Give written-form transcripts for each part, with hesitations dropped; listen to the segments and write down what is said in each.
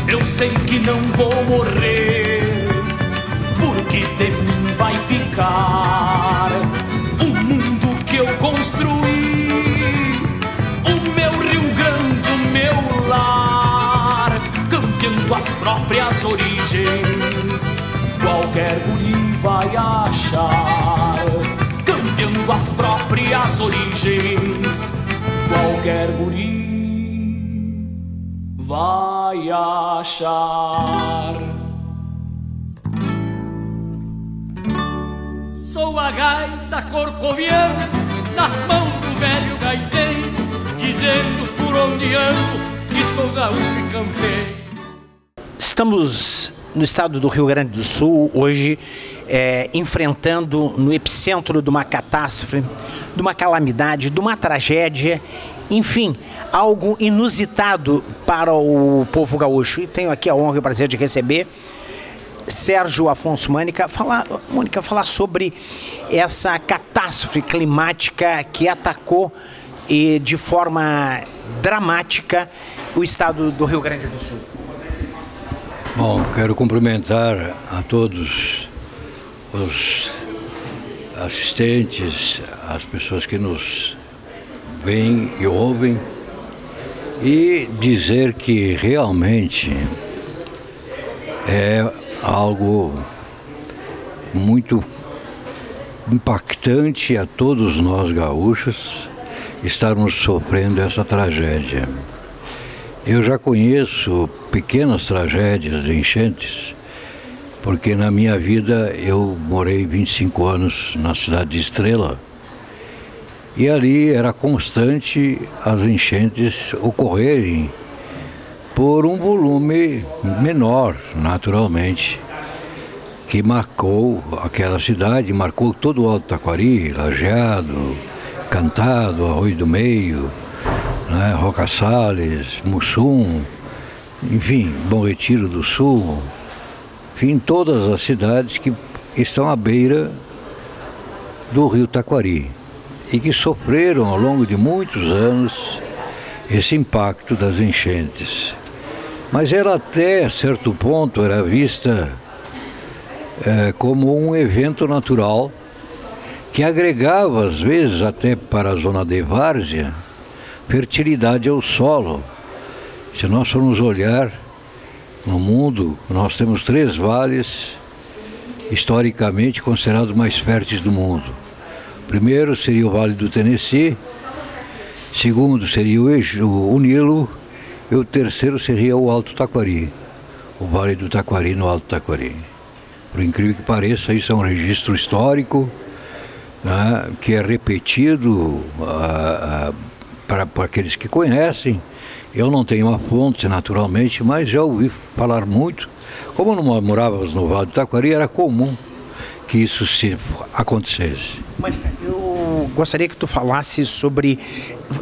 eu sei que não vou morrer, porque de mim vai ficar o mundo que eu construí, o meu Rio Grande, o meu lar, campeando as próprias origens, qualquer guri vai achar, campeando as próprias origens, qualquer guri vai achar. Sou a gaita corcoviana nas mãos do velho gaiteiro, dizendo por onde ando que sou gaúcho e campeiro. Estamos no estado do Rio Grande do Sul hoje, enfrentando no epicentro de uma catástrofe, de uma calamidade, de uma tragédia, enfim, algo inusitado para o povo gaúcho. E tenho aqui a honra e o prazer de receber Sérgio Afonso Mânica, falar sobre essa catástrofe climática que atacou de forma dramática o estado do Rio Grande do Sul. Bom, quero cumprimentar a todos os assistentes, as pessoas que nos veem e ouvem, e dizer que realmente é algo muito impactante a todos nós gaúchos estarmos sofrendo essa tragédia. Eu já conheço pequenas tragédias de enchentes, porque na minha vida eu morei 25 anos na cidade de Estrela, e ali era constante as enchentes ocorrerem por um volume menor, naturalmente, que marcou aquela cidade, marcou todo o Alto Taquari, Lajeado, Cantado, Arroio do Meio, né, Roca Sales, Mussum, enfim, Bom Retiro do Sul, enfim, todas as cidades que estão à beira do Rio Taquari e que sofreram ao longo de muitos anos esse impacto das enchentes. Mas ela até certo ponto era vista como um evento natural que agregava, às vezes, até para a zona de várzea, fertilidade ao solo. Se nós formos olhar no mundo, nós temos 3 vales historicamente considerados mais férteis do mundo. O primeiro seria o Vale do Tennessee, segundo seria o Nilo, e o terceiro seria o Alto Taquari, o Vale do Taquari no Alto Taquari. Por incrível que pareça, isso é um registro histórico, né, que é repetido para aqueles que conhecem. Eu não tenho uma fonte, naturalmente, mas já ouvi falar muito. Como não morávamos no Vale do Taquari, era comum que isso acontecesse. Mânica, eu gostaria que tu falasse sobre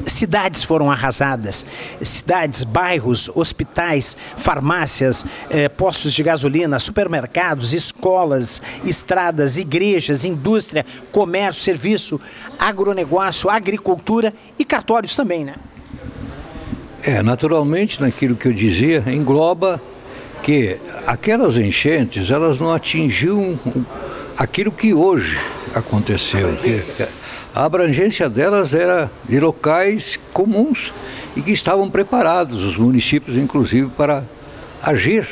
cidades foram arrasadas, cidades, bairros, hospitais, farmácias, postos de gasolina, supermercados, escolas, estradas, igrejas, indústria, comércio, serviço, agronegócio, agricultura e cartórios também, né? Naturalmente, naquilo que eu dizia, engloba que aquelas enchentes, elas não atingiam aquilo que hoje aconteceu. A abrangência delas era de locais comuns e que estavam preparados, os municípios inclusive, para agir,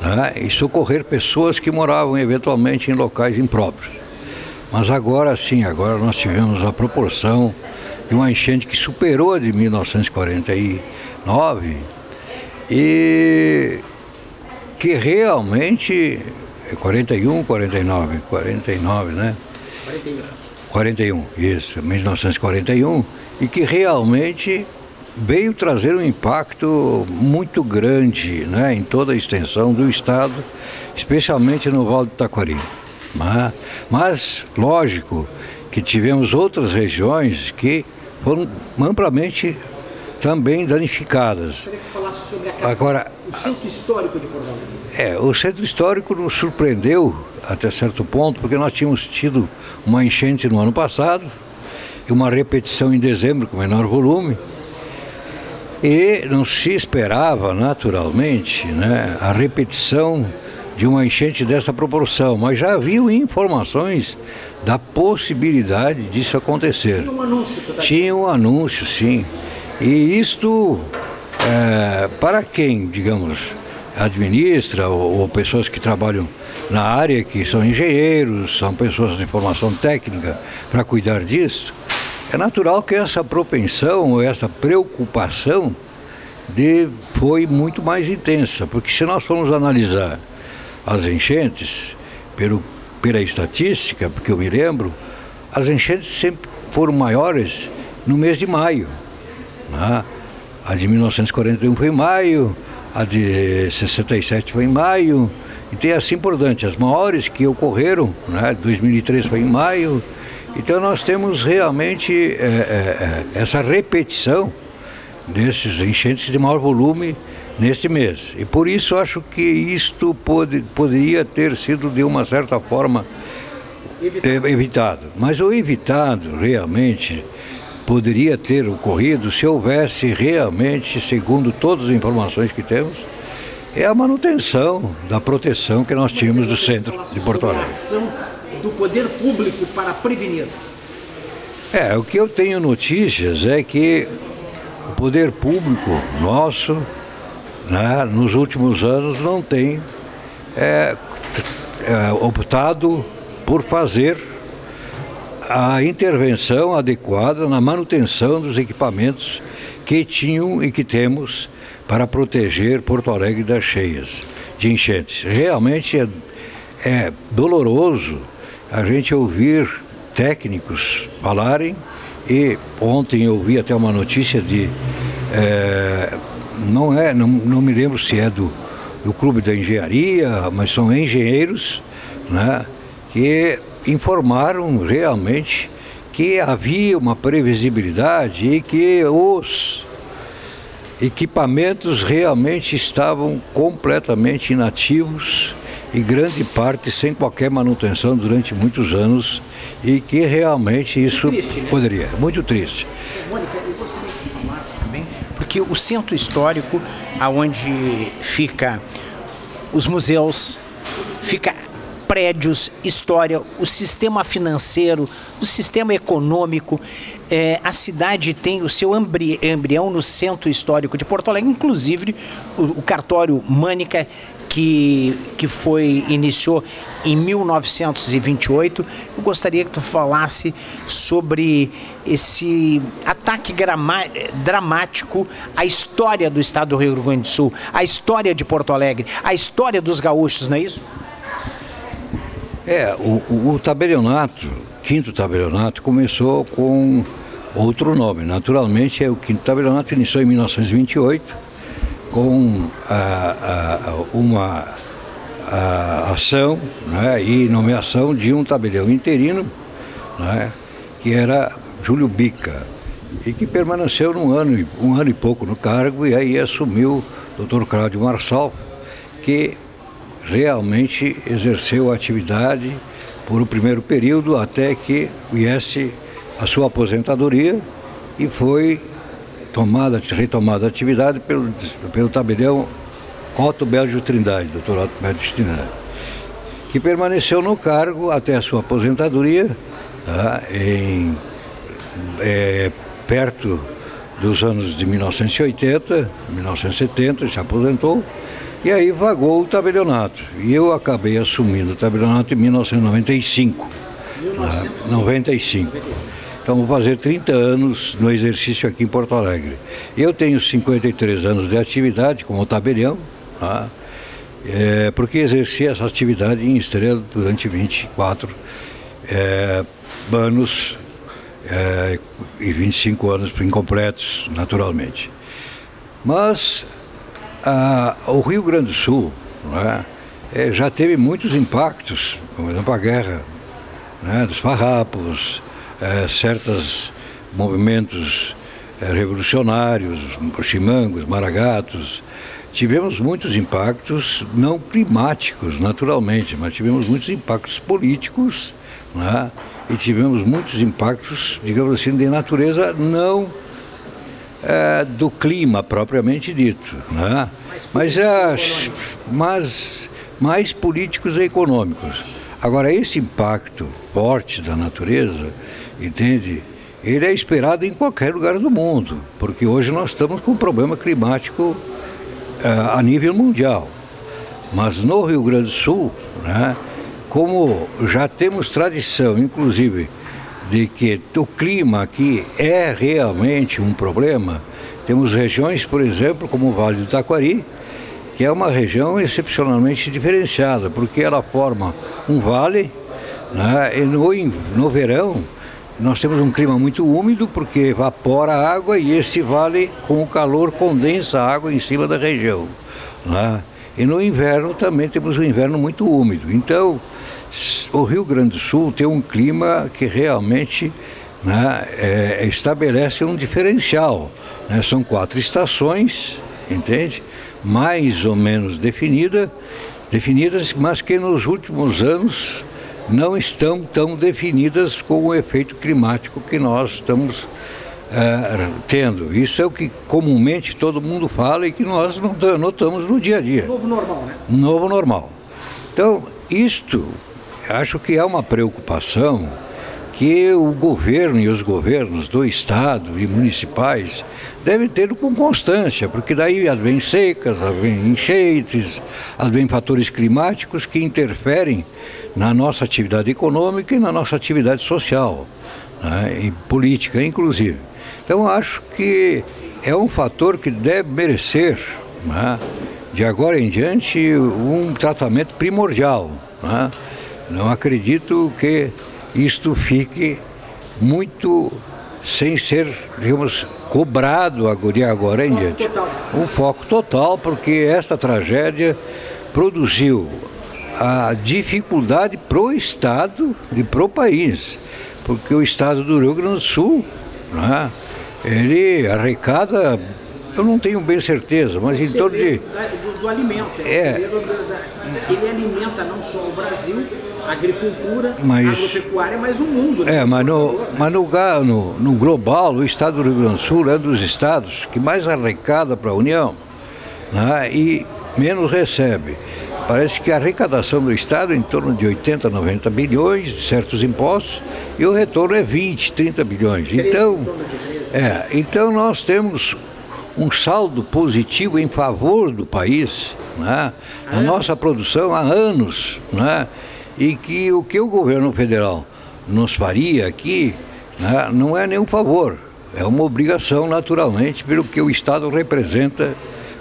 né, e socorrer pessoas que moravam eventualmente em locais impróprios. Mas agora sim, agora nós tivemos a proporção de uma enchente que superou a de 1949 e que realmente 49, né? 41, isso, 1941, e que realmente veio trazer um impacto muito grande, né, em toda a extensão do estado, especialmente no Vale do Taquari. Mas, lógico, que tivemos outras regiões que foram amplamente também danificadas. Eu queria que falasse sobre o centro histórico de Porto Alegre. O centro histórico nos surpreendeu até certo ponto, porque nós tínhamos tido uma enchente no ano passado e uma repetição em dezembro com menor volume. E não se esperava, naturalmente, né, a repetição de uma enchente dessa proporção, mas já havia informações da possibilidade disso acontecer. Tinha um anúncio? Tinha um anúncio, sim. E isto, para quem, digamos, administra ou pessoas que trabalham na área, que são engenheiros, são pessoas de formação técnica para cuidar disso, é natural que essa propensão, ou essa preocupação foi muito mais intensa, porque se nós formos analisar as enchentes, pela estatística, porque eu me lembro, as enchentes sempre foram maiores no mês de maio, né? A de 1941 foi em maio, a de 67 foi em maio, e assim por diante. As maiores que ocorreram, né, 2003 foi em maio. Então nós temos realmente essa repetição desses enchentes de maior volume neste mês. E por isso acho que isto poderia ter sido de uma certa forma evitado. Mas o evitado realmente poderia ter ocorrido se houvesse realmente, segundo todas as informações que temos, é a manutenção da proteção que nós tínhamos do centro de Porto Alegre. A ação do poder público para prevenir. O que eu tenho notícias é que o poder público nosso, né, nos últimos anos não tem optado por fazer a intervenção adequada na manutenção dos equipamentos que tinham e que temos para proteger Porto Alegre das cheias, de enchentes. Realmente é doloroso a gente ouvir técnicos falarem, e ontem eu ouvi até uma notícia não me lembro se é do Clube da Engenharia, mas são engenheiros, né, que informaram realmente que havia uma previsibilidade e que os equipamentos realmente estavam completamente inativos e grande parte sem qualquer manutenção durante muitos anos, e que realmente isso triste, né? Poderia, muito triste. Mônica, eu gostaria que você falasse também, porque o centro histórico, aonde fica os museus, fica prédios, história, o sistema financeiro, o sistema econômico, a cidade tem o seu embrião no centro histórico de Porto Alegre, inclusive o cartório Mânica, que iniciou em 1928. Eu gostaria que tu falasse sobre esse ataque dramático à história do estado do Rio Grande do Sul, à história de Porto Alegre, à história dos gaúchos, não é isso? O tabelionato, quinto tabelionato, começou com outro nome. Naturalmente, o quinto tabelionato iniciou em 1928, com uma ação, né, e nomeação de um tabelião interino, né, que era Júlio Bica, e que permaneceu um ano e pouco no cargo, e aí assumiu o Dr. Cláudio Marçal, que realmente exerceu a atividade por o primeiro período até que viesse a sua aposentadoria, e foi retomada a atividade pelo tabelião Otto Belgio Trindade, Dr. Otto Belgio Trindade, que permaneceu no cargo até a sua aposentadoria, tá, perto dos anos de 1980, 1970, se aposentou, e aí vagou o tabelionato. E eu acabei assumindo o tabelionato em 1995. 95. Então vou fazer 30 anos no exercício aqui em Porto Alegre. Eu tenho 53 anos de atividade como tabelião, tá? Porque exerci essa atividade em Estrela durante 24 anos e 25 anos incompletos, naturalmente. Mas o Rio Grande do Sul, né, já teve muitos impactos, por exemplo a guerra, né, dos farrapos, certos movimentos revolucionários, chimangos, maragatos. Tivemos muitos impactos, não climáticos, naturalmente, mas tivemos muitos impactos políticos, né, e tivemos muitos impactos, digamos assim, de natureza não do clima propriamente dito, né? Mas mais políticos e econômicos. Agora, esse impacto forte da natureza, entende? Ele é esperado em qualquer lugar do mundo, porque hoje nós estamos com um problema climático a nível mundial. Mas no Rio Grande do Sul, né, como já temos tradição, inclusive, de que o clima aqui é realmente um problema, temos regiões, por exemplo, como o Vale do Taquari, que é uma região excepcionalmente diferenciada, porque ela forma um vale, né, e no verão nós temos um clima muito úmido, porque evapora a água e este vale, com o calor, condensa a água em cima da região, né? E no inverno também temos um inverno muito úmido. Então, o Rio Grande do Sul tem um clima que realmente, né, estabelece um diferencial, né? São 4 estações, entende? Mais ou menos definidas, mas que nos últimos anos não estão tão definidas com o efeito climático que nós estamos tendo. Isso é o que comumente todo mundo fala e que nós notamos no dia a dia. Novo normal, né? Novo normal. Então, isto, acho que é uma preocupação que o governo e os governos do estado e municipais devem ter com constância, porque daí advém secas, advém enchentes, advém fatores climáticos que interferem na nossa atividade econômica e na nossa atividade social, né, e política, inclusive. Então, acho que é um fator que deve merecer, né, de agora em diante, um tratamento primordial, né? Não acredito que isto fique muito sem ser, digamos, cobrado de agora em diante. Um foco total, porque esta tragédia produziu a dificuldade para o Estado e para o país, porque o Estado do Rio Grande do Sul, né, ele arrecada, eu não tenho bem certeza, mas em torno de... Do alimento, ele alimenta não só o Brasil, a agricultura, a agropecuária, mas o mundo. Né? Mas no global, o Estado do Rio Grande do Sul é um dos estados que mais arrecada para a União, né, e menos recebe. Parece que a arrecadação do Estado é em torno de 80, 90 bilhões de certos impostos e o retorno é 20, 30 bilhões. Então nós temos um saldo positivo em favor do país, né, na nossa produção há anos, né, e que o governo federal nos faria aqui, né, não é nenhum favor, é uma obrigação naturalmente pelo que o Estado representa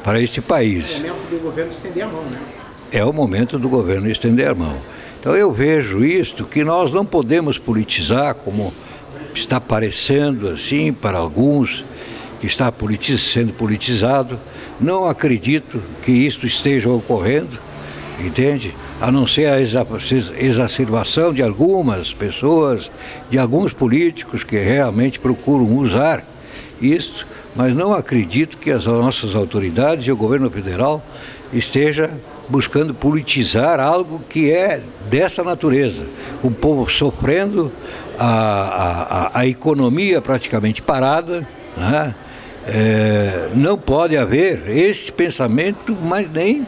para este país. É o momento do governo estender a mão, né? É o momento do governo estender a mão. Então eu vejo isto, que nós não podemos politizar, como está parecendo assim para alguns, que está sendo politizado. Não acredito que isto esteja ocorrendo, entende? A não ser a exacerbação de algumas pessoas, de alguns políticos que realmente procuram usar isto, mas não acredito que as nossas autoridades e o governo federal esteja buscando politizar algo que é dessa natureza. O povo sofrendo, a economia praticamente parada, né? Não pode haver esse pensamento, mas nem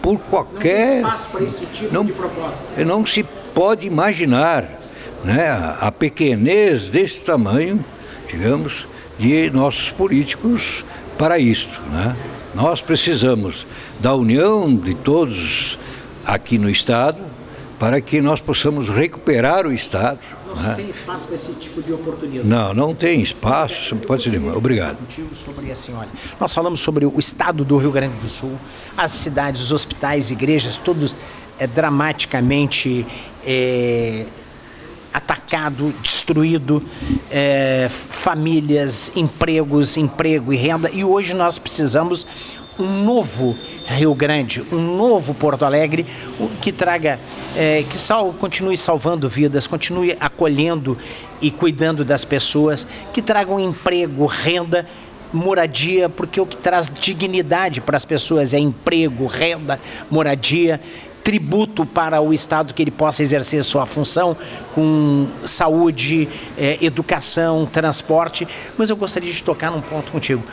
por qualquer... Não tem espaço para esse tipo de proposta. Não se pode imaginar, né, a pequenez desse tamanho, digamos, de nossos políticos para isto, né? Nós precisamos da união de todos aqui no Estado para que nós possamos recuperar o Estado. Não se tem espaço para esse tipo de oportunismo? Não tem espaço. Pode ser demais. Obrigado. Sobre a senhora. Nós falamos sobre o Estado do Rio Grande do Sul, as cidades, os hospitais, igrejas, todos dramaticamente atacado, destruído, famílias, emprego e renda. E hoje nós precisamos um novo Rio Grande, um novo Porto Alegre que traga, continue salvando vidas, continue acolhendo e cuidando das pessoas, que tragam emprego, renda, moradia, porque o que traz dignidade para as pessoas é emprego, renda, moradia, tributo para o Estado que ele possa exercer sua função com saúde, educação, transporte. Mas eu gostaria de tocar num ponto contigo.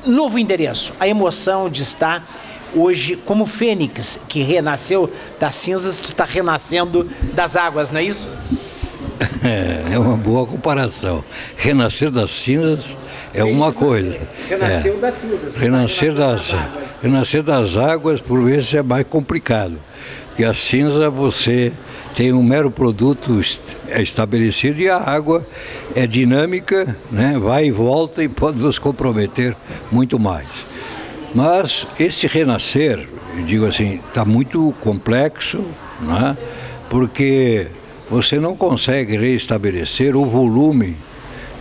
Novo endereço, a emoção de estar hoje como fênix, que renasceu das cinzas, tu está renascendo das águas, não é isso? É uma boa comparação. Renascer das cinzas é uma coisa. Renasceu das cinzas. Renascer das águas, por vezes, é mais complicado. Porque a cinza você tem um mero produto estabelecido e a água é dinâmica, né? Vai e volta e pode nos comprometer muito mais. Mas esse renascer, eu digo assim, está muito complexo, né? Porque você não consegue reestabelecer o volume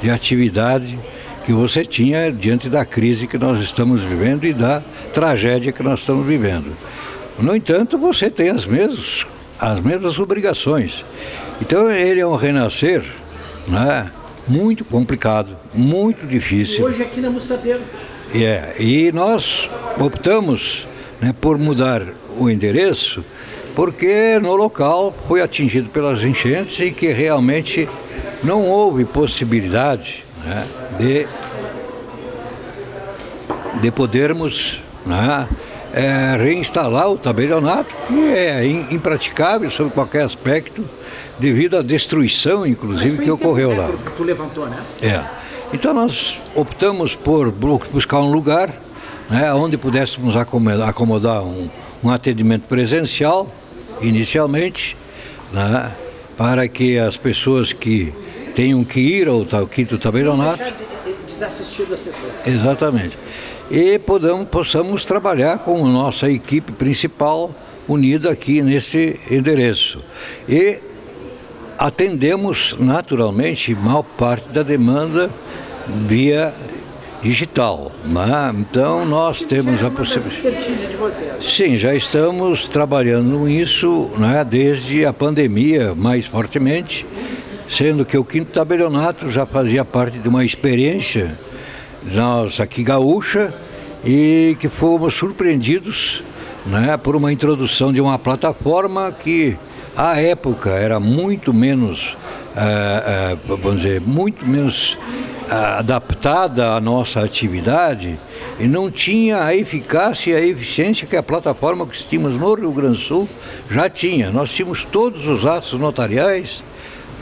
de atividade que você tinha diante da crise que nós estamos vivendo e da tragédia que nós estamos vivendo. No entanto, você tem as mesmas obrigações. Então ele é um renascer, né, muito complicado, muito difícil. Hoje aqui na Mostardeiro. E nós optamos, né, por mudar o endereço, porque no local foi atingido pelas enchentes e que realmente não houve possibilidade, né, de podermos, né, reinstalar o tabelionato, que é impraticável sob qualquer aspecto, devido à destruição, inclusive, que ocorreu lá. Que tu levantou, né? Então nós optamos por buscar um lugar, né, onde pudéssemos acomodar um atendimento presencial, inicialmente, né, para que as pessoas que tenham que ir ao quinto tabelionato... Desassistir das pessoas. Exatamente. E possamos trabalhar com a nossa equipe principal unida aqui nesse endereço. E atendemos naturalmente maior parte da demanda via digital, né? Então nós temos a possibilidade. Sim, já estamos trabalhando nisso, né, desde a pandemia mais fortemente, sendo que o quinto tabelionato já fazia parte de uma experiência nós aqui gaúcha e que fomos surpreendidos, né, por uma introdução de uma plataforma que à época era muito menos, vamos dizer, muito menos adaptada à nossa atividade e não tinha a eficácia e a eficiência que a plataforma que tínhamos no Rio Grande do Sul já tinha. Nós tínhamos todos os atos notariais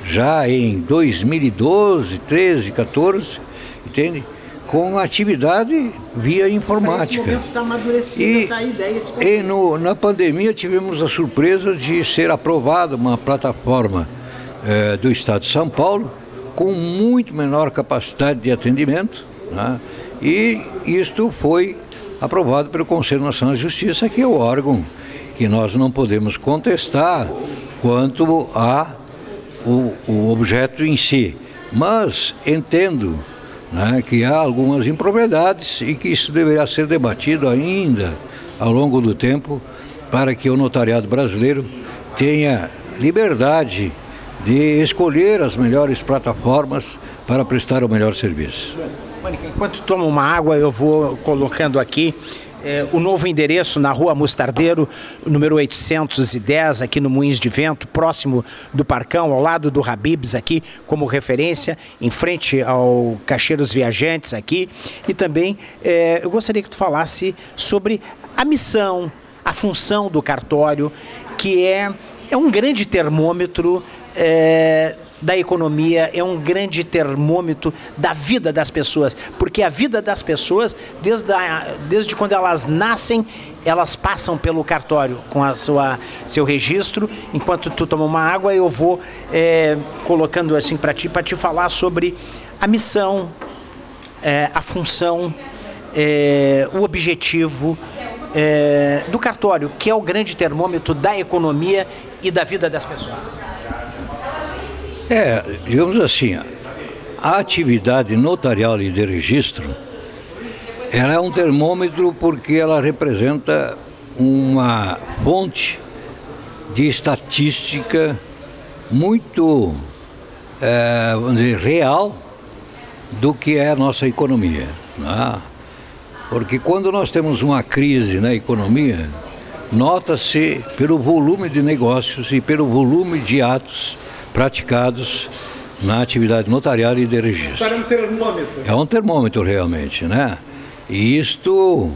já em 2012, 13, 14, entende? Com atividade via informática. Nesse momento está amadurecida essa ideia, esse conceito. Na pandemia tivemos a surpresa de ser aprovada uma plataforma do Estado de São Paulo com muito menor capacidade de atendimento, né? E isto foi aprovado pelo Conselho Nacional de Justiça, que é o órgão que nós não podemos contestar quanto o objeto em si. Mas entendo, né, que há algumas impropriedades e que isso deverá ser debatido ainda ao longo do tempo para que o notariado brasileiro tenha liberdade de escolher as melhores plataformas para prestar o melhor serviço. Mônica, enquanto toma uma água, eu vou colocando aqui o novo endereço na Rua Mostardeiro, número 810, aqui no Moinhos de Vento, próximo do Parcão, ao lado do Habib's aqui, como referência, em frente ao Caixeiros Viajantes aqui. E também eu gostaria que tu falasse sobre a missão, a função do cartório, que é um grande termômetro da economia, é um grande termômetro da vida das pessoas, porque a vida das pessoas, desde quando elas nascem, elas passam pelo cartório com seu registro. Enquanto tu toma uma água, eu vou colocando assim para te falar sobre a missão, a função, o objetivo do cartório, que é o grande termômetro da economia e da vida das pessoas. Digamos assim, a atividade notarial e de registro, ela é um termômetro porque ela representa uma fonte de estatística muito, vamos dizer, real do que é a nossa economia, né? Porque quando nós temos uma crise na economia, nota-se pelo volume de negócios e pelo volume de atos praticados na atividade notarial e de registro. É um termômetro. É um termômetro realmente, né? E isto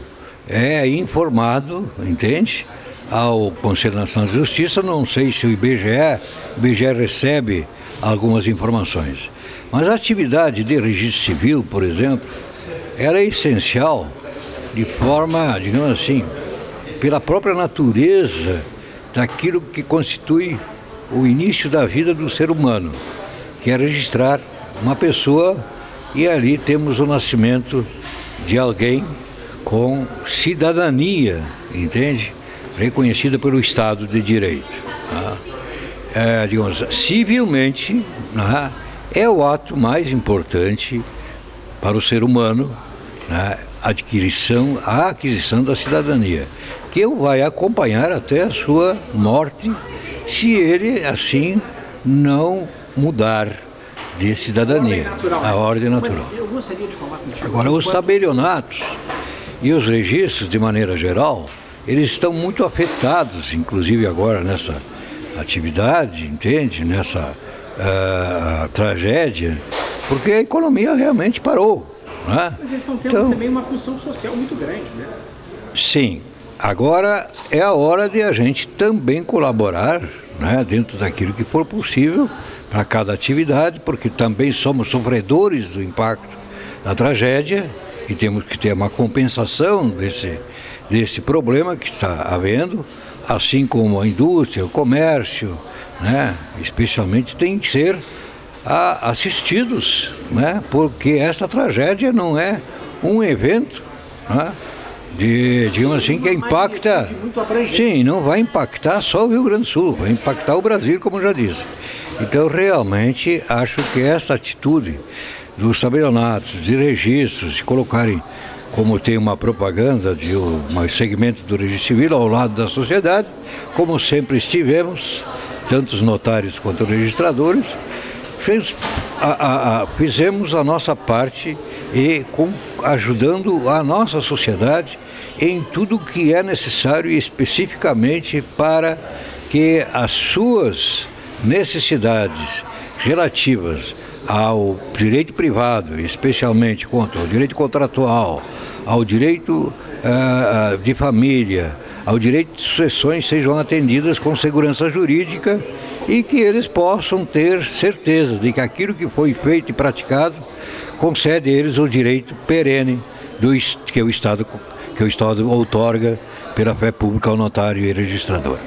é informado, entende? Ao Conselho Nacional de Justiça, não sei se o IBGE recebe algumas informações. Mas a atividade de registro civil, por exemplo, ela é essencial de forma, digamos assim, pela própria natureza daquilo que constitui o início da vida do ser humano, que é registrar uma pessoa, e ali temos o nascimento de alguém com cidadania, entende? Reconhecida pelo Estado de Direito. Tá? Digamos, civilmente, né, é o ato mais importante para o ser humano, né, a aquisição da cidadania, que o vai acompanhar até a sua morte, se ele assim não mudar de cidadania. A ordem natural. Eu gostaria de falar contigo. Agora, os tabelionatos e os registros, de maneira geral, eles estão muito afetados, inclusive agora nessa atividade, entende? Nessa tragédia, porque a economia realmente parou. Né? Mas eles estão tendo também uma função social muito grande, né? Sim. Agora é a hora de a gente também colaborar, né, dentro daquilo que for possível para cada atividade, porque também somos sofredores do impacto da tragédia e temos que ter uma compensação desse problema que está havendo, assim como a indústria, o comércio, né, especialmente tem que ser assistidos, né, porque essa tragédia não é um evento, né, digamos assim, que impacta. Sim, não vai impactar só o Rio Grande do Sul, vai impactar o Brasil, como eu já disse. Então, realmente, acho que essa atitude dos tabelionatos, de registros, de colocarem, como tem uma propaganda de um segmento do registro civil ao lado da sociedade, como sempre estivemos, tanto os notários quanto os registradores, fizemos a nossa parte e ajudando a nossa sociedade em tudo que é necessário e especificamente para que as suas necessidades relativas ao direito privado, especialmente quanto ao direito contratual, ao direito de família, ao direito de sucessões, sejam atendidas com segurança jurídica e que eles possam ter certeza de que aquilo que foi feito e praticado concede a eles o direito perene que o Estado outorga pela fé pública ao notário e registrador.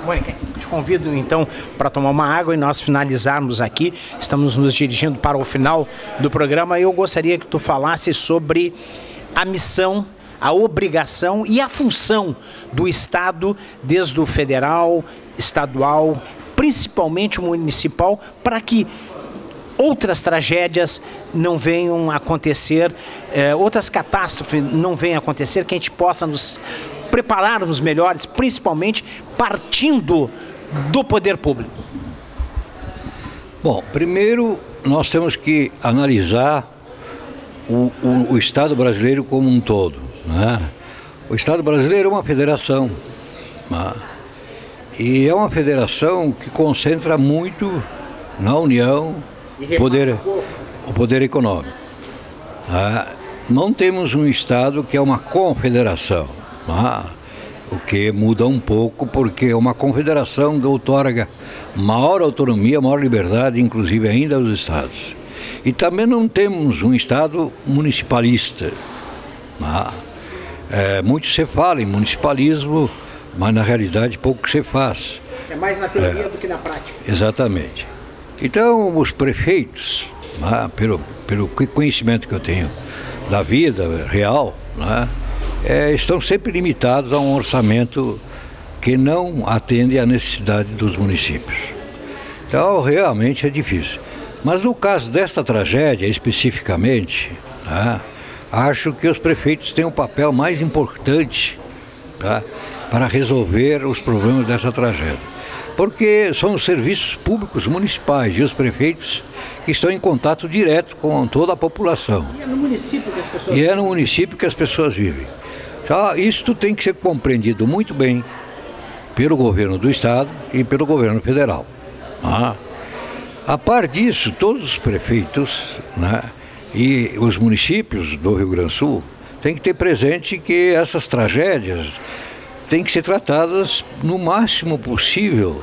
Mônica, te convido então para tomar uma água e nós finalizarmos aqui. Estamos nos dirigindo para o final do programa e eu gostaria que tu falasse sobre a missão, a obrigação e a função do Estado, desde o federal, estadual, principalmente municipal, para que outras tragédias não venham a acontecer, outras catástrofes não venham a acontecer, que a gente possa nos prepararmos melhores, principalmente partindo do poder público. Bom, primeiro nós temos que analisar o Estado brasileiro como um todo, né? O Estado brasileiro é uma federação, né? E é uma federação que concentra muito na União o poder econômico. Não temos um Estado que é uma confederação, o que muda um pouco, porque uma confederação outorga maior autonomia, maior liberdade, inclusive ainda aos Estados. E também não temos um Estado municipalista. Muito se fala em municipalismo, mas na realidade pouco se faz. É mais na teoria do que na prática. Exatamente. Então, os prefeitos, pelo conhecimento que eu tenho da vida real, estão sempre limitados a um orçamento que não atende à necessidade dos municípios. Então, realmente é difícil. Mas no caso desta tragédia, especificamente, acho que os prefeitos têm um papel mais importante para resolver os problemas dessa tragédia. Porque são os serviços públicos municipais e os prefeitos que estão em contato direto com toda a população. E é no município que as pessoas vivem. E é no município que as pessoas vivem. Então, isso tem que ser compreendido muito bem pelo governo do Estado e pelo governo federal. A par disso, todos os prefeitos, né, e os municípios do Rio Grande do Sul têm que ter presente que essas tragédias têm que ser tratadas no máximo possível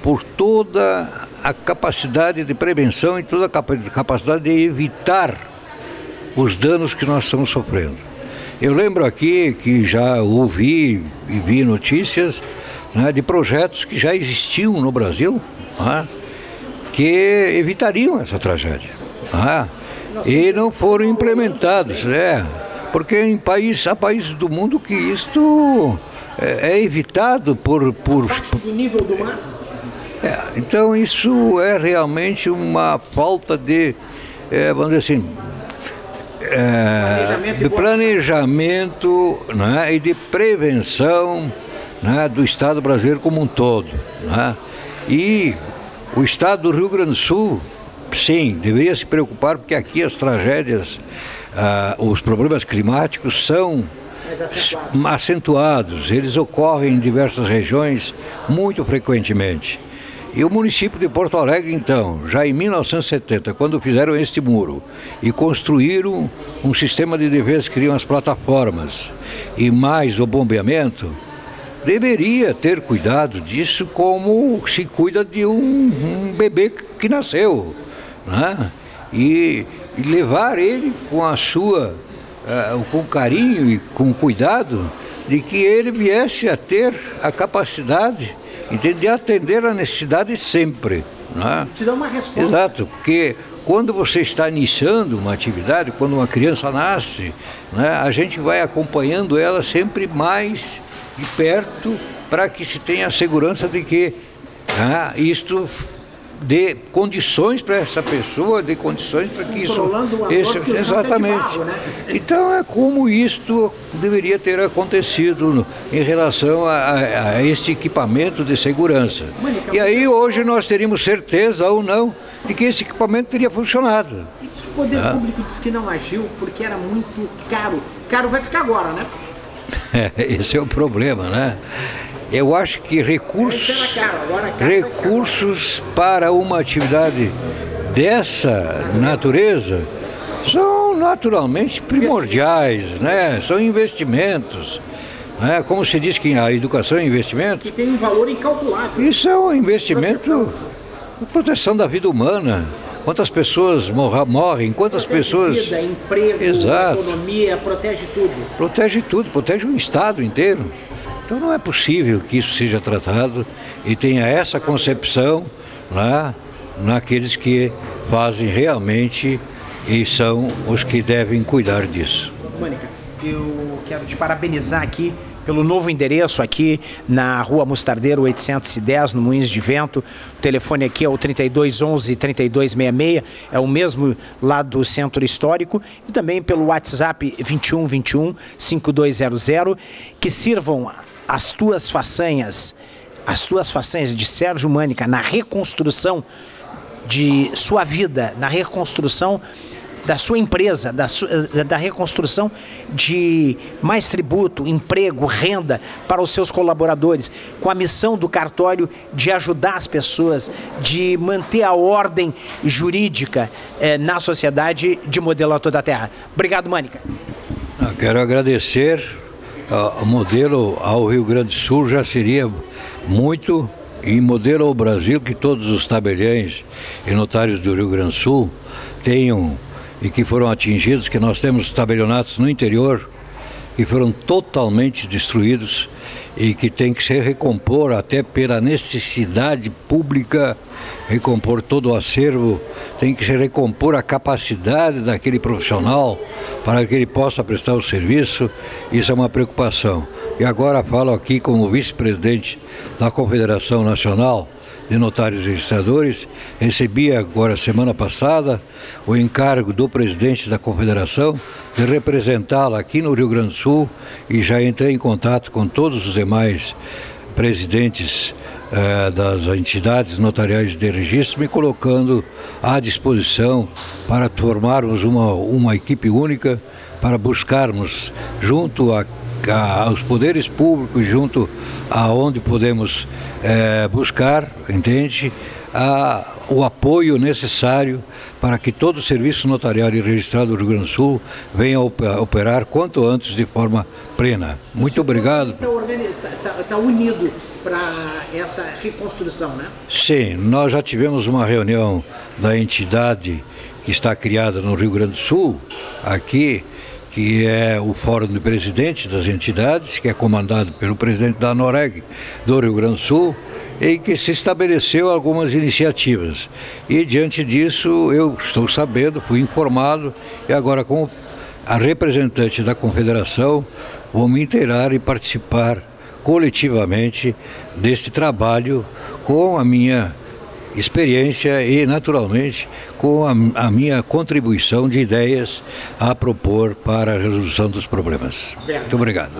por toda a capacidade de prevenção e toda a capacidade de evitar os danos que nós estamos sofrendo. Eu lembro aqui que já ouvi e vi notícias, né, de projetos que já existiam no Brasil, né, que evitariam essa tragédia, né, e não foram implementados, porque há países do mundo que isto é evitado por Abaixo do nível do mar. Então isso é realmente uma falta de, vamos dizer assim, de planejamento, né, e de prevenção, né, do Estado brasileiro como um todo, né? E o Estado do Rio Grande do Sul, sim, deveria se preocupar, porque aqui as tragédias, os problemas climáticos são acentuados, eles ocorrem em diversas regiões muito frequentemente. E o município de Porto Alegre, então, já em 1970, quando fizeram este muro e construíram um sistema de defesa que criam as plataformas e mais o bombeamento, deveria ter cuidado disso como se cuida de um bebê que nasceu, né? E levar ele com a sua, com carinho e com cuidado, de que ele viesse a ter a capacidade de atender a necessidade sempre, né? Te dá uma resposta. Exato, porque quando você está iniciando uma atividade, quando uma criança nasce, né, a gente vai acompanhando ela sempre mais de perto, para que se tenha a segurança de que isto dê condições para essa pessoa, dê condições para que isso... Exatamente. Barro, né? Então é como isto deveria ter acontecido em relação a este equipamento de segurança. E aí hoje nós teríamos certeza ou não de que esse equipamento teria funcionado. E se o poder público disse que não agiu porque era muito caro? Caro vai ficar agora, né? Esse é o problema, né? Eu acho que recursos para uma atividade dessa natureza são naturalmente primordiais, né? São investimentos, né? Como se diz que a educação é investimento. Que tem um valor incalculável. Isso é um investimento, proteção da vida humana. Quantas pessoas morrem, quantas pessoas... Vida, emprego, economia, protege tudo. Protege tudo, protege um Estado inteiro. Então não é possível que isso seja tratado e tenha essa concepção lá naqueles que fazem realmente e são os que devem cuidar disso. Mônica, eu quero te parabenizar aqui pelo novo endereço aqui na Rua Mostardeiro 810, no Moinhos de Vento. O telefone aqui é o 3211-3266, é o mesmo lá do Centro Histórico, e também pelo WhatsApp 2121-5200, que sirvam as tuas façanhas de Sérgio Mânica na reconstrução de sua vida, na reconstrução da sua empresa, da reconstrução de mais tributo, emprego, renda para os seus colaboradores, com a missão do cartório de ajudar as pessoas, de manter a ordem jurídica na sociedade de modelo a toda a terra. Obrigado, Mânica. Eu quero agradecer. O modelo ao Rio Grande do Sul já seria muito, e modelo ao Brasil, que todos os tabeliães e notários do Rio Grande do Sul tenham e que foram atingidos, que nós temos tabelionatos no interior que foram totalmente destruídos e que tem que se recompor até pela necessidade pública, recompor todo o acervo, tem que se recompor a capacidade daquele profissional para que ele possa prestar o serviço. Isso é uma preocupação. E agora falo aqui como vice-presidente da Confederação Nacional de Notários e Registradores. Recebi agora, semana passada, o encargo do presidente da Confederação de representá-la aqui no Rio Grande do Sul, e já entrei em contato com todos os demais presidentes das entidades notariais de registro, me colocando à disposição para formarmos uma equipe única, para buscarmos, junto a aos poderes públicos, junto aonde podemos buscar, entende, o apoio necessário para que todo o serviço notarial e registrado do Rio Grande do Sul venha operar quanto antes de forma plena. Muito obrigado. Está unido para essa reconstrução, né? Sim, nós já tivemos uma reunião da entidade que está criada no Rio Grande do Sul, aqui, que é o Fórum de Presidentes das Entidades, que é comandado pelo presidente da Noreg do Rio Grande do Sul, em que se estabeleceu algumas iniciativas. E diante disso eu estou sabendo, fui informado, e agora como a representante da Confederação vou me inteirar e participar coletivamente deste trabalho com a minha experiência e, naturalmente, com a minha contribuição de ideias a propor para a resolução dos problemas. Muito obrigado.